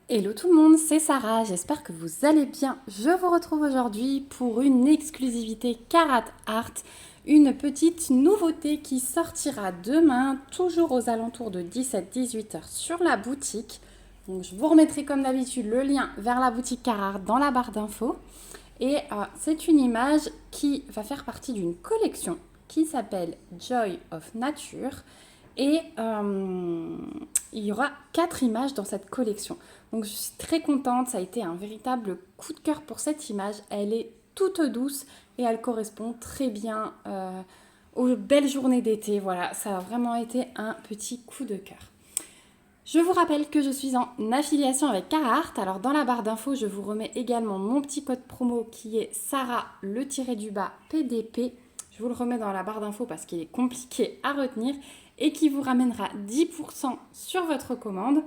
Hello tout le monde, c'est Sarah, j'espère que vous allez bien. Je vous retrouve aujourd'hui pour une exclusivité Carat Art, une petite nouveauté qui sortira demain, toujours aux alentours de 17-18 heures sur la boutique. Donc je vous remettrai comme d'habitude le lien vers la boutique Carat Art dans la barre d'infos. Et c'est une image qui va faire partie d'une collection qui s'appelle Joy of Nature. Et il y aura 4 images dans cette collection. Donc je suis très contente, ça a été un véritable coup de cœur pour cette image. Elle est toute douce et elle correspond très bien aux belles journées d'été. Voilà, ça a vraiment été un petit coup de cœur. Je vous rappelle que je suis en affiliation avec Carhartt. Alors dans la barre d'infos, je vous remets également mon petit code promo qui est Sarah le tiré du bas PDP. Je vous le remets dans la barre d'infos parce qu'il est compliqué à retenir et qui vous ramènera 10% sur votre commande.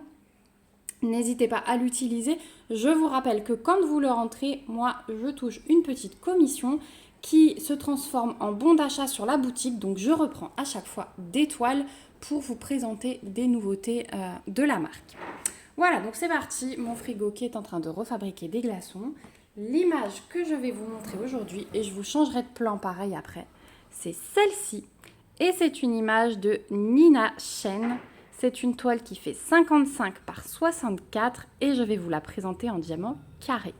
N'hésitez pas à l'utiliser. Je vous rappelle que quand vous le rentrez, moi je touche une petite commission qui se transforme en bon d'achat sur la boutique. Donc je reprends à chaque fois des toiles pour vous présenter des nouveautés de la marque. Voilà, donc c'est parti, mon frigo qui est en train de refabriquer des glaçons. L'image que je vais vous montrer aujourd'hui, et je vous changerai de plan pareil après, c'est celle-ci. Et c'est une image de Nina Chen. C'est une toile qui fait 55 par 64 et je vais vous la présenter en diamant carré.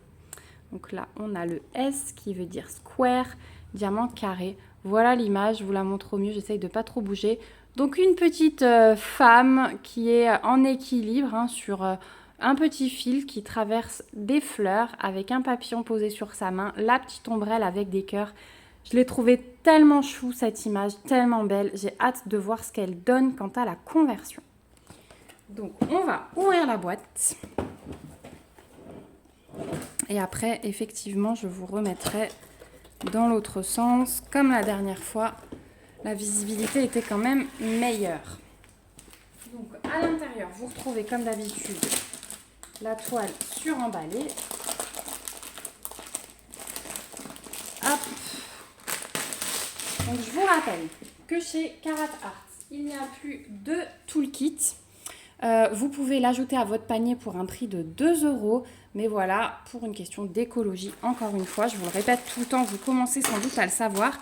Donc là, on a le S qui veut dire square, diamant carré. Voilà l'image, je vous la montre au mieux, j'essaye de ne pas trop bouger. Donc une petite femme qui est en équilibre sur un petit fil qui traverse des fleurs avec un papillon posé sur sa main, la petite ombrelle avec des cœurs. Je l'ai trouvée tellement chou cette image, tellement belle. J'ai hâte de voir ce qu'elle donne quant à la conversion. Donc on va ouvrir la boîte. Et après, effectivement, je vous remettrai dans l'autre sens. Comme la dernière fois, la visibilité était quand même meilleure. Donc à l'intérieur, vous retrouvez comme d'habitude la toile suremballée. Hop. Donc je vous rappelle que chez Carat Art, il n'y a plus de toolkit. Vous pouvez l'ajouter à votre panier pour un prix de 2 euros. Mais voilà, pour une question d'écologie, encore une fois, je vous le répète tout le temps, vous commencez sans doute à le savoir,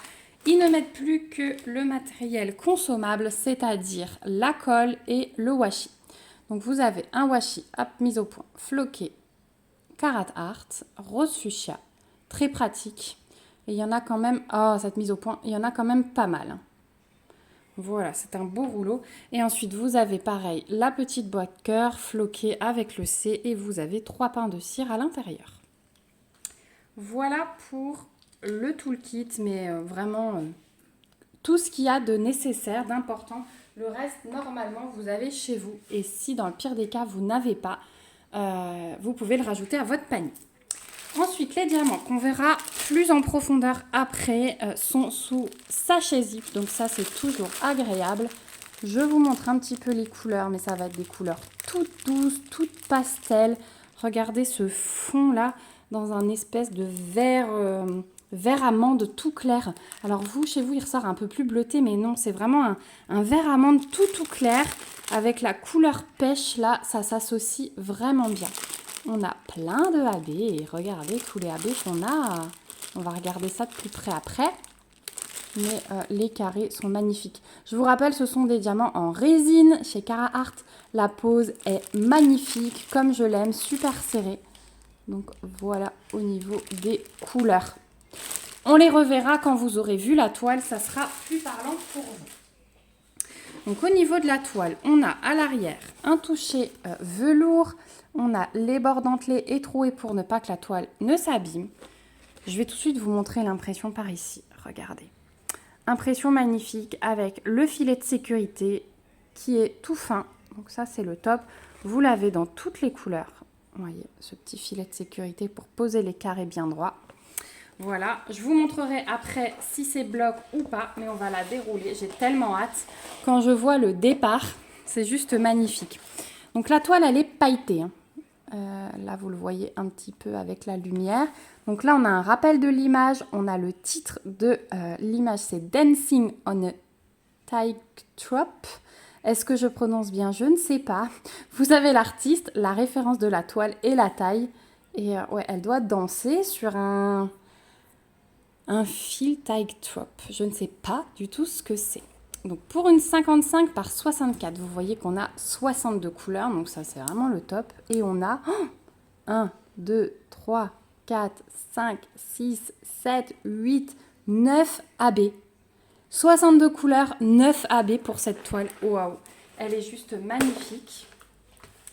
ils ne mettent plus que le matériel consommable, c'est-à-dire la colle et le washi. Donc vous avez un washi mise au point, floqué, Carat Art, rose fuchsia, très pratique. Et il y en a quand même, cette mise au point, il y en a quand même pas mal. Voilà, c'est un beau rouleau. Et ensuite, vous avez pareil, la petite boîte cœur floquée avec le C et vous avez 3 pains de cire à l'intérieur. Voilà pour le toolkit, mais vraiment tout ce qu'il y a de nécessaire, d'important. Le reste, normalement, vous avez chez vous. Et si dans le pire des cas, vous n'avez pas, vous pouvez le rajouter à votre panier. Ensuite, les diamants qu'on verra plus en profondeur après sont sous sachet zip. Donc ça, c'est toujours agréable. Je vous montre un petit peu les couleurs, mais ça va être des couleurs toutes douces, toutes pastel. Regardez ce fond-là dans un espèce de vert amande tout clair. Alors vous, chez vous, il ressort un peu plus bleuté, mais non, c'est vraiment un vert amande tout clair. Avec la couleur pêche, là, ça s'associe vraiment bien. On a plein de AB et regardez tous les AB qu'on a. On va regarder ça de plus près après. Mais les carrés sont magnifiques. Je vous rappelle, ce sont des diamants en résine chez Carat Art. La pose est magnifique, comme je l'aime, super serré. Donc voilà au niveau des couleurs. On les reverra quand vous aurez vu la toile, ça sera plus parlant pour vous. Donc au niveau de la toile, on a à l'arrière un toucher velours. On a les bords dentelés et troués pour ne pas que la toile ne s'abîme. Je vais tout de suite vous montrer l'impression par ici. Regardez. Impression magnifique avec le filet de sécurité qui est tout fin. Donc ça, c'est le top. Vous l'avez dans toutes les couleurs. Vous voyez, ce petit filet de sécurité pour poser les carrés bien droits. Voilà, je vous montrerai après si c'est bloc ou pas, mais on va la dérouler. J'ai tellement hâte. Quand je vois le départ, c'est juste magnifique. Donc la toile, elle est pailletée. Là, vous le voyez un petit peu avec la lumière. Donc là, on a un rappel de l'image. On a le titre de l'image, c'est Dancing on a Tightrope. Est-ce que je prononce bien? Je ne sais pas. Vous avez l'artiste, la référence de la toile et la taille. Et ouais, elle doit danser sur un fil tight top. Je ne sais pas du tout ce que c'est. Donc pour une 55 par 64, vous voyez qu'on a 62 couleurs. Donc ça, c'est vraiment le top. Et on a 1, 2, 3, 4, 5, 6, 7, 8, 9 AB. 62 couleurs, 9 AB pour cette toile. Waouh! Elle est juste magnifique.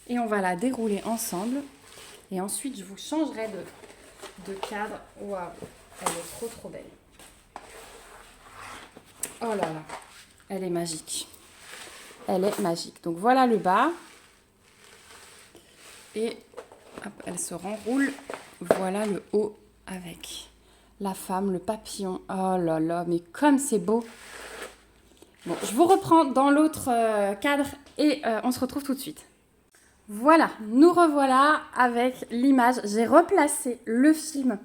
Et on va la dérouler ensemble. Et ensuite, je vous changerai de cadre. Waouh! Elle est trop, trop belle. Oh là là! Elle est magique. Elle est magique. Donc voilà le bas. Et hop, elle se renroule. Voilà le haut avec la femme, le papillon. Oh là là, mais comme c'est beau. Bon, je vous reprends dans l'autre cadre et on se retrouve tout de suite. Voilà, nous revoilà avec l'image. J'ai replacé le film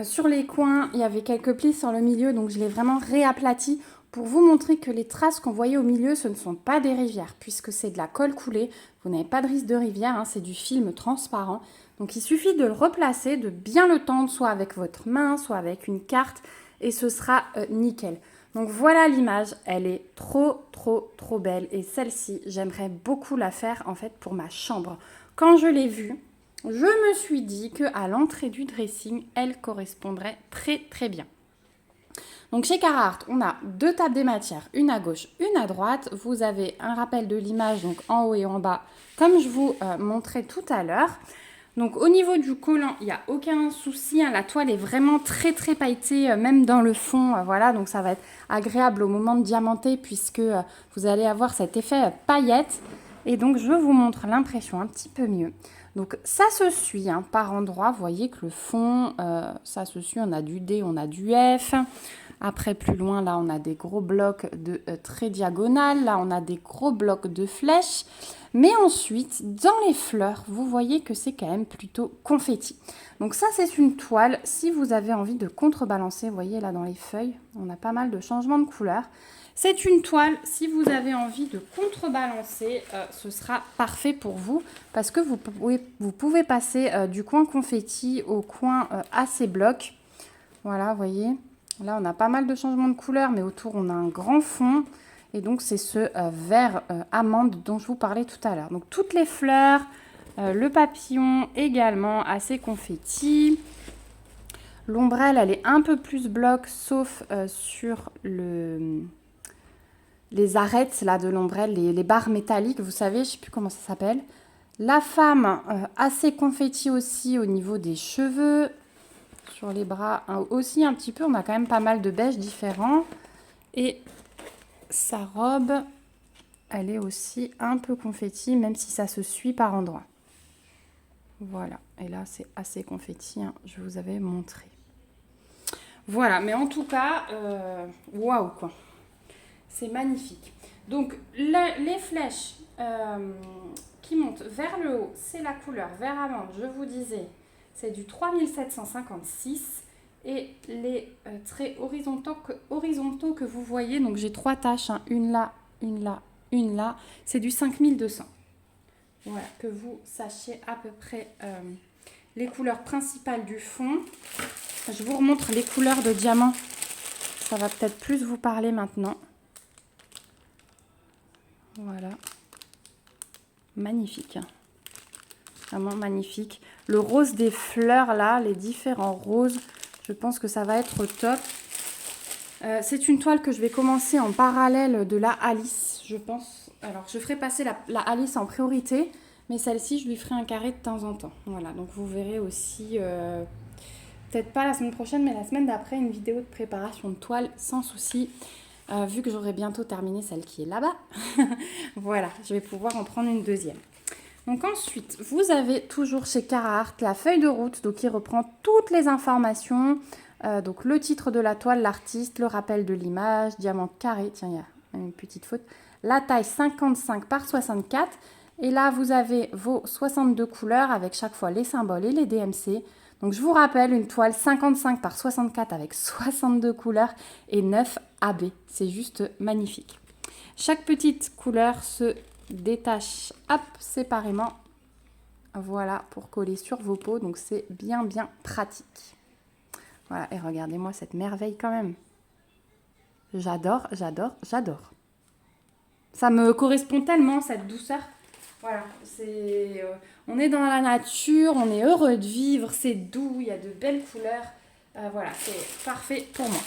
sur les coins. Il y avait quelques plis sur le milieu, donc je l'ai vraiment réaplati pour vous montrer que les traces qu'on voyait au milieu, ce ne sont pas des rivières, puisque c'est de la colle coulée. Vous n'avez pas de risque de rivière, hein, c'est du film transparent. Donc il suffit de le replacer, de bien le tendre, soit avec votre main, soit avec une carte, et ce sera nickel. Donc voilà l'image, elle est trop, trop, trop belle. Et celle-ci, j'aimerais beaucoup la faire en fait pour ma chambre. Quand je l'ai vue, je me suis dit qu'à l'entrée du dressing, elle correspondrait très, très bien. Donc chez Carhartt, on a 2 tables des matières, une à gauche, une à droite. Vous avez un rappel de l'image, donc en haut et en bas, comme je vous montrais tout à l'heure. Donc au niveau du collant, il n'y a aucun souci, hein, la toile est vraiment très très pailletée, même dans le fond, voilà, donc ça va être agréable au moment de diamanter puisque vous allez avoir cet effet paillette. Et donc je vous montre l'impression un petit peu mieux. Donc ça se suit hein, par endroits, vous voyez que le fond, ça se suit, on a du D, on a du F. Après, plus loin, là, on a des gros blocs de traits diagonales. Là, on a des gros blocs de flèches. Mais ensuite, dans les fleurs, vous voyez que c'est quand même plutôt confetti. Donc ça, c'est une toile. Si vous avez envie de contrebalancer, vous voyez là dans les feuilles, on a pas mal de changements de couleur. C'est une toile, si vous avez envie de contrebalancer, ce sera parfait pour vous. Parce que vous pouvez passer du coin confetti au coin à ces blocs. Voilà, vous voyez. Là, on a pas mal de changements de couleur, mais autour, on a un grand fond. Et donc, c'est ce vert amande dont je vous parlais tout à l'heure. Donc, toutes les fleurs, le papillon également, assez confetti. L'ombrelle, elle est un peu plus bloc, sauf sur les arêtes là, de l'ombrelle, les barres métalliques, vous savez, je ne sais plus comment ça s'appelle. La femme, assez confetti aussi au niveau des cheveux. Sur les bras aussi un petit peu, on a quand même pas mal de beiges différents. Et sa robe, elle est aussi un peu confetti, même si ça se suit par endroits. Voilà, et là c'est assez confetti, hein, je vous avais montré. Voilà, mais en tout cas, waouh quoi, c'est magnifique. Donc les flèches qui montent vers le haut, c'est la couleur vert amande, je vous disais. C'est du 3756 et les traits horizontaux que vous voyez, donc j'ai 3 taches, hein, une là, une là, une là, c'est du 5200. Voilà, que vous sachiez à peu près les couleurs principales du fond. Je vous remontre les couleurs de diamant, ça va peut-être plus vous parler maintenant. Voilà, magnifique. Vraiment magnifique. Le rose des fleurs là, les différents roses, je pense que ça va être top. C'est une toile que je vais commencer en parallèle de la Alice, je pense. Alors je ferai passer la Alice en priorité, mais celle-ci je lui ferai un carré de temps en temps. Voilà, donc vous verrez aussi, peut-être pas la semaine prochaine, mais la semaine d'après, une vidéo de préparation de toile sans souci. Vu que j'aurai bientôt terminé celle qui est là-bas. Voilà, je vais pouvoir en prendre une deuxième. Donc ensuite, vous avez toujours chez Carhartt la feuille de route, donc qui reprend toutes les informations, donc le titre de la toile, l'artiste, le rappel de l'image, diamant carré, tiens, il y a une petite faute, la taille 55 par 64, et là vous avez vos 62 couleurs avec chaque fois les symboles et les DMC. Donc je vous rappelle, une toile 55 par 64 avec 62 couleurs et 9 AB, c'est juste magnifique. Chaque petite couleur se détache hop, séparément. Voilà, pour coller sur vos peaux. Donc, c'est bien, bien pratique. Voilà, et regardez-moi cette merveille quand même. J'adore, j'adore, j'adore. Ça me correspond tellement, cette douceur. Voilà, on est dans la nature, on est heureux de vivre, c'est doux, il y a de belles couleurs. Voilà, c'est parfait pour moi.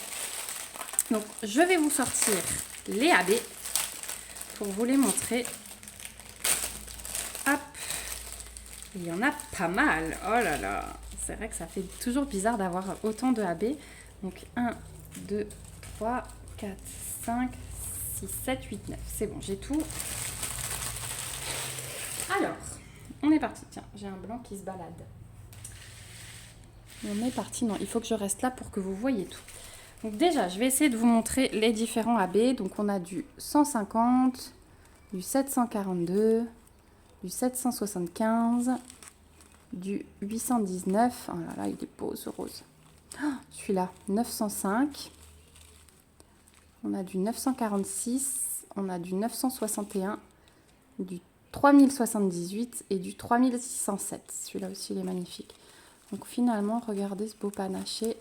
Donc, je vais vous sortir les AB pour vous les montrer. Hop, il y en a pas mal. Oh là là, c'est vrai que ça fait toujours bizarre d'avoir autant de AB. Donc, 1, 2, 3, 4, 5, 6, 7, 8, 9. C'est bon, j'ai tout. Alors, on est parti. Tiens, j'ai un blanc qui se balade. On est parti. Non, il faut que je reste là pour que vous voyez tout. Donc déjà, je vais essayer de vous montrer les différents AB. Donc on a du 150, du 742, du 775, du 819. Oh là là, il est beau ce rose. Oh, celui-là, 905. On a du 946, on a du 961, du 3078 et du 3607. Celui-là aussi, il est magnifique. Donc finalement, regardez ce beau panaché.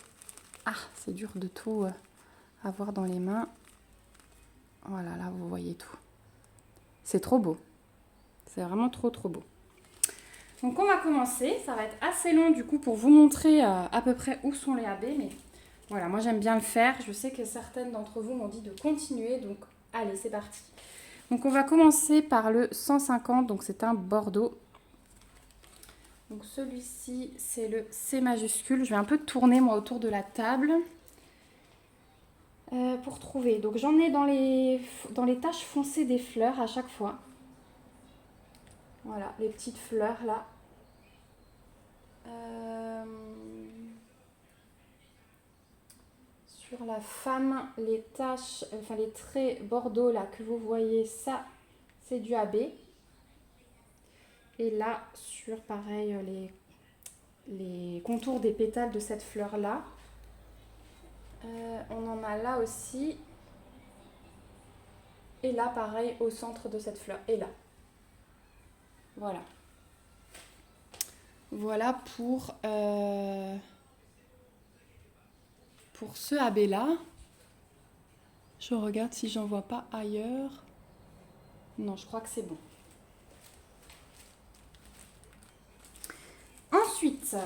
Ah, c'est dur de tout avoir dans les mains. Voilà, là, vous voyez tout. C'est trop beau. C'est vraiment trop, trop beau. Donc, on va commencer. Ça va être assez long, du coup, pour vous montrer à peu près où sont les AB. Mais voilà, moi, j'aime bien le faire. Je sais que certaines d'entre vous m'ont dit de continuer. Donc, allez, c'est parti. Donc, on va commencer par le 150. Donc, c'est un bordeaux. Donc, celui-ci, c'est le C majuscule. Je vais un peu tourner, moi, autour de la table. Pour trouver. Donc j'en ai dans les taches foncées des fleurs à chaque fois. Voilà, les petites fleurs là. Sur la femme, les taches, enfin les traits bordeaux là que vous voyez, ça c'est du AB. Et là, sur pareil, les contours des pétales de cette fleur là. On en a là aussi. Et là, pareil, au centre de cette fleur. Et là. Voilà. Voilà pour ce AB là. Je regarde si j'en vois pas ailleurs. Non, je crois que c'est bon. Ensuite,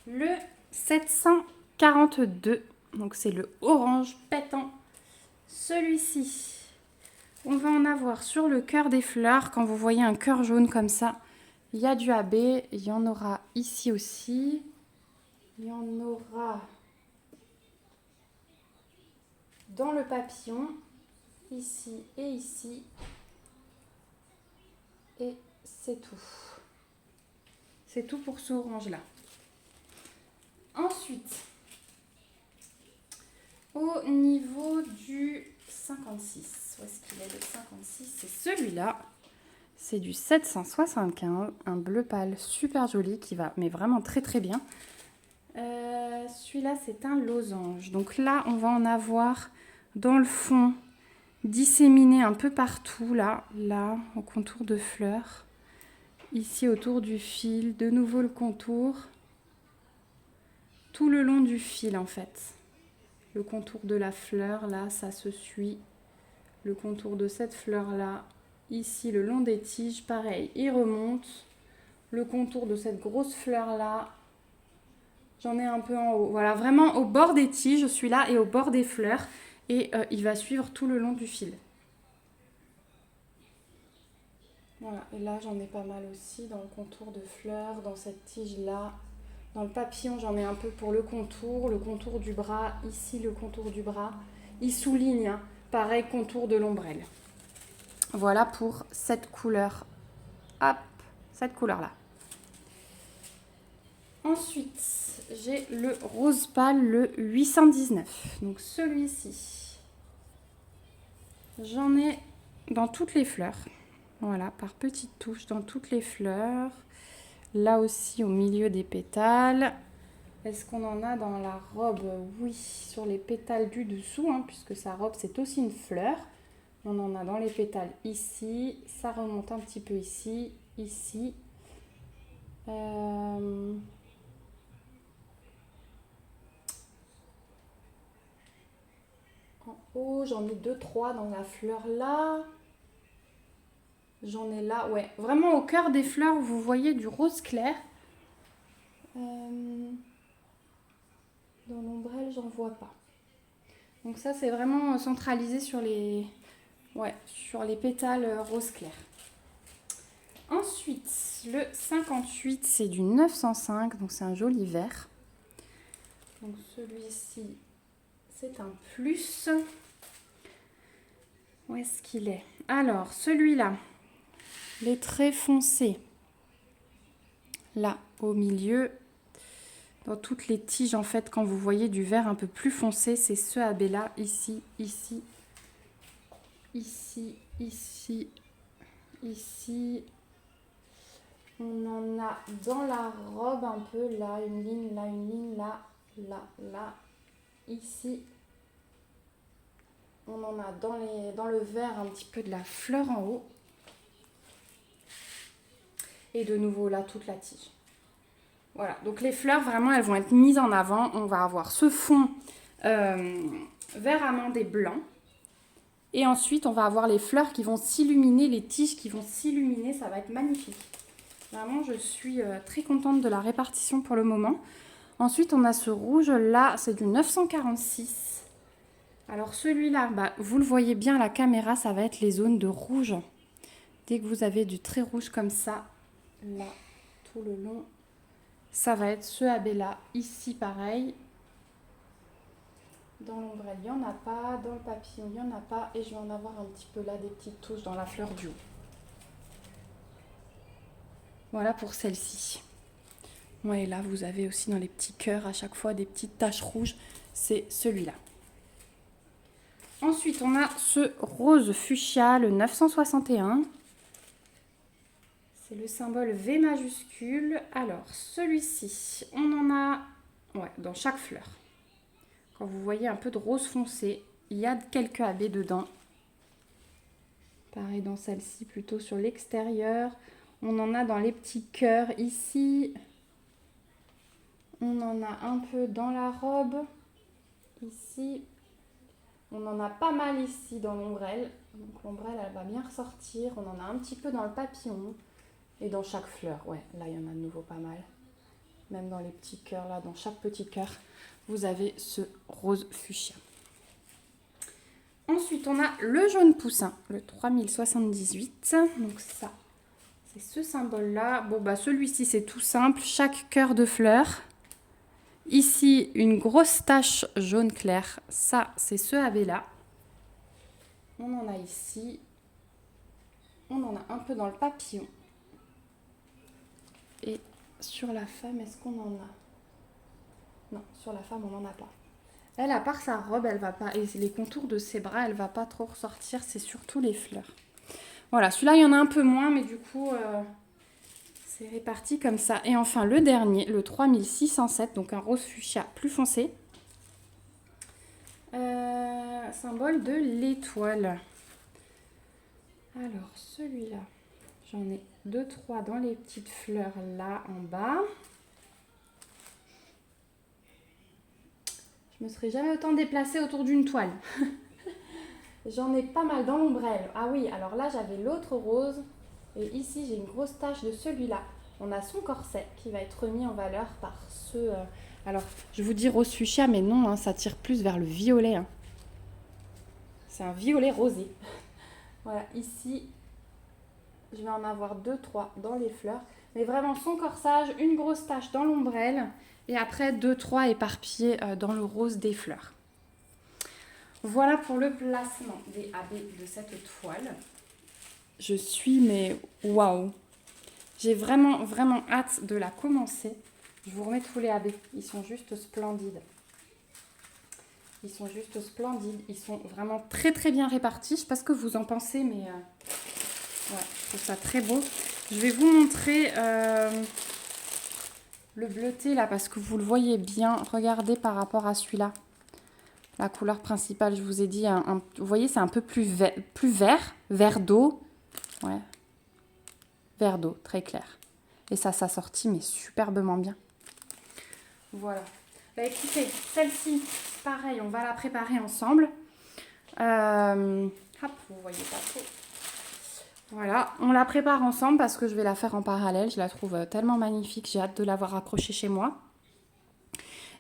le 742. Donc c'est le orange pétant. Celui-ci, on va en avoir sur le cœur des fleurs. Quand vous voyez un cœur jaune comme ça, il y a du AB. Il y en aura ici aussi. Il y en aura dans le papillon, ici et ici. Et c'est tout. C'est tout pour ce orange-là. Ensuite, au niveau du 56, où est-ce qu'il est le 56? C'est celui-là. C'est du 775, un bleu pâle super joli qui va, mais vraiment très très bien. Celui-là, c'est un losange. Donc là, on va en avoir dans le fond, disséminé un peu partout, là, au contour de fleurs. Ici, autour du fil, de nouveau le contour. Tout le long du fil, en fait. Le contour de la fleur, là, ça se suit. Le contour de cette fleur-là, ici, le long des tiges, pareil, il remonte. Le contour de cette grosse fleur-là, j'en ai un peu en haut. Voilà, vraiment au bord des tiges, je suis là, et au bord des fleurs. Et il va suivre tout le long du fil. Voilà, et là, j'en ai pas mal aussi dans le contour de fleurs, dans cette tige-là. Dans le papillon, j'en ai un peu pour le contour du bras, ici le contour du bras. Il souligne, hein, pareil, contour de l'ombrelle. Voilà pour cette couleur. Hop, cette couleur-là. Ensuite, j'ai le rose pâle, le 819. Donc celui-ci, j'en ai dans toutes les fleurs. Voilà, par petites touches dans toutes les fleurs. Là aussi, au milieu des pétales. Est-ce qu'on en a dans la robe? Oui, sur les pétales du dessous, hein, puisque sa robe, c'est aussi une fleur. On en a dans les pétales ici. Ça remonte un petit peu ici, ici. En haut, j'en ai 2-3 dans la fleur là. J'en ai là, ouais. Vraiment au cœur des fleurs, vous voyez du rose clair. Dans l'ombrelle, j'en vois pas. Donc ça, c'est vraiment centralisé sur les, ouais, sur les pétales rose clair. Ensuite, le 58, c'est du 905, donc c'est un joli vert. Donc celui-ci, c'est un plus. Où est-ce qu'il est? Alors, celui-là, les traits foncés. Là, au milieu, dans toutes les tiges, en fait, quand vous voyez du vert un peu plus foncé, c'est ce AB-là, ici, ici, ici, ici, ici. On en a dans la robe un peu, là, une ligne, là, là, là, ici. On en a dans le vert un petit peu de la fleur en haut. Et de nouveau là, toute la tige. Voilà, donc les fleurs, vraiment, elles vont être mises en avant. On va avoir ce fond vert amandé blanc. Et ensuite, on va avoir les fleurs qui vont s'illuminer, les tiges qui vont s'illuminer. Ça va être magnifique. Vraiment, je suis très contente de la répartition pour le moment. Ensuite, on a ce rouge-là, c'est du 946. Alors celui-là, bah, vous le voyez bien à la caméra, ça va être les zones de rouge. Dès que vous avez du très rouge comme ça, là, tout le long, ça va être ce AB-là. Ici, pareil. Dans l'ombrelle, il n'y en a pas. Dans le papillon, il n'y en a pas. Et je vais en avoir un petit peu là, des petites touches dans la fleur du haut. Voilà pour celle-ci. Ouais, là, vous avez aussi dans les petits cœurs, à chaque fois, des petites taches rouges. C'est celui-là. Ensuite, on a ce rose fuchsia, le 961. C'est le symbole V majuscule. Alors, celui-ci, on en a dans chaque fleur. Quand vous voyez un peu de rose foncé, il y a quelques AB dedans. Pareil dans celle-ci, plutôt sur l'extérieur. On en a dans les petits cœurs ici. On en a un peu dans la robe. Ici. On en a pas mal ici dans l'ombrelle. Donc l'ombrelle, elle va bien ressortir. On en a un petit peu dans le papillon. Et dans chaque fleur, ouais, là il y en a de nouveau pas mal. Même dans les petits cœurs, là, dans chaque petit cœur, vous avez ce rose fuchsia. Ensuite, on a le jaune poussin, le 3078. Donc ça, c'est ce symbole-là. Bon, bah celui-ci, c'est tout simple. Chaque cœur de fleur. Ici, une grosse tache jaune clair. Ça, c'est ce AB-là. On en a ici. On en a un peu dans le papillon. Et sur la femme, est-ce qu'on en a? Non, sur la femme, on n'en a pas. Elle, à part sa robe, elle va pas, et les contours de ses bras, elle va pas trop ressortir. C'est surtout les fleurs. Voilà, celui-là, il y en a un peu moins, mais du coup, c'est réparti comme ça. Et enfin, le dernier, le 3607, donc un rose fuchsia plus foncé. Symbole de l'étoile. Alors, celui-là, j'en ai 2-3 dans les petites fleurs là en bas. Je me serais jamais autant déplacée autour d'une toile. J'en ai pas mal dans l'ombrelle. Ah oui, alors là j'avais l'autre rose. Et ici j'ai une grosse tache de celui-là. On a son corset qui va être remis en valeur par ce... Alors, je vous dis rose fuchsia, mais non, hein, ça tire plus vers le violet. Hein. C'est un violet rosé. Voilà, ici, je vais en avoir 2-3 dans les fleurs. Mais vraiment, son corsage, une grosse tache dans l'ombrelle. Et après, 2-3 éparpillés dans le rose des fleurs. Voilà pour le placement des AB de cette toile. Je suis, mais waouh! J'ai vraiment, vraiment hâte de la commencer. Je vous remets tous les AB. Ils sont juste splendides. Ils sont juste splendides. Ils sont vraiment très, très bien répartis. Je ne sais pas ce que vous en pensez, mais ouais, je trouve ça très beau. Je vais vous montrer le bleuté là, parce que vous le voyez bien. Regardez par rapport à celui-là. La couleur principale, je vous ai dit, vous voyez, c'est un peu plus vert, vert d'eau. Ouais, vert d'eau, très clair. Et ça s'assortit, mais superbement bien. Voilà. Bah, écoutez, celle-ci, pareil, on va la préparer ensemble. Hop, vous voyez pas trop. Voilà, on la prépare ensemble parce que je vais la faire en parallèle. Je la trouve tellement magnifique, j'ai hâte de l'avoir accrochée chez moi.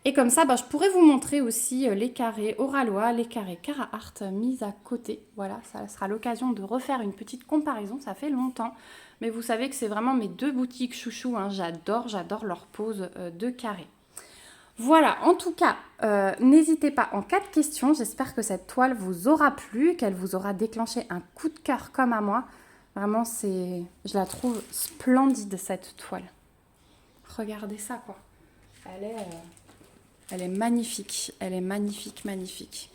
Et comme ça, bah, je pourrais vous montrer aussi les carrés Oralois, les carrés Carahart mis à côté. Voilà, ça sera l'occasion de refaire une petite comparaison. Ça fait longtemps, mais vous savez que c'est vraiment mes deux boutiques chouchous. Hein. J'adore leur pose de carrés. Voilà, en tout cas, n'hésitez pas en cas de questions. J'espère que cette toile vous aura plu, qu'elle vous aura déclenché un coup de cœur comme à moi. Vraiment, je la trouve splendide, cette toile. Regardez ça, quoi. Elle est magnifique. Elle est magnifique, magnifique.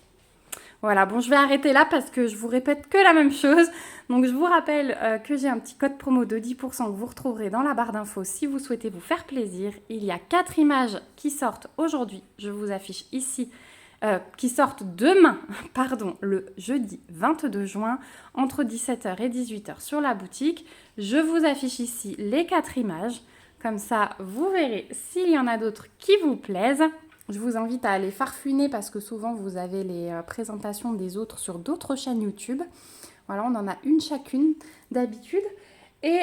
Voilà, bon, je vais arrêter là parce que je vous répète que la même chose. Donc, je vous rappelle que j'ai un petit code promo de 10% que vous retrouverez dans la barre d'infos si vous souhaitez vous faire plaisir. Il y a 4 images qui sortent aujourd'hui. Je vous affiche ici, qui sortent demain, pardon, le jeudi 22 juin, entre 17h et 18h sur la boutique. Je vous affiche ici les 4 images. Comme ça, vous verrez s'il y en a d'autres qui vous plaisent. Je vous invite à aller farfouiner parce que souvent vous avez les présentations des autres sur d'autres chaînes YouTube. Voilà, on en a une chacune d'habitude. Et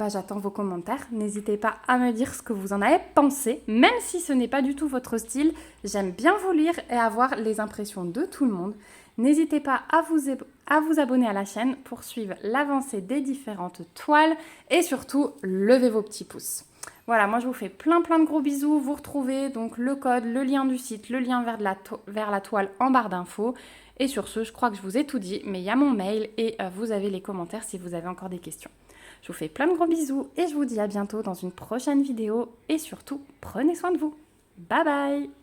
j'attends vos commentaires. N'hésitez pas à me dire ce que vous en avez pensé. Même si ce n'est pas du tout votre style, j'aime bien vous lire et avoir les impressions de tout le monde. N'hésitez pas à vous abonner à la chaîne pour suivre l'avancée des différentes toiles. Et surtout, levez vos petits pouces. Voilà, moi je vous fais plein de gros bisous. Vous retrouvez donc le code, le lien du site, le lien vers la toile en barre d'infos. Et sur ce, je crois que je vous ai tout dit, mais il y a mon mail et vous avez les commentaires si vous avez encore des questions. Je vous fais plein de gros bisous et je vous dis à bientôt dans une prochaine vidéo. Et surtout, prenez soin de vous. Bye bye!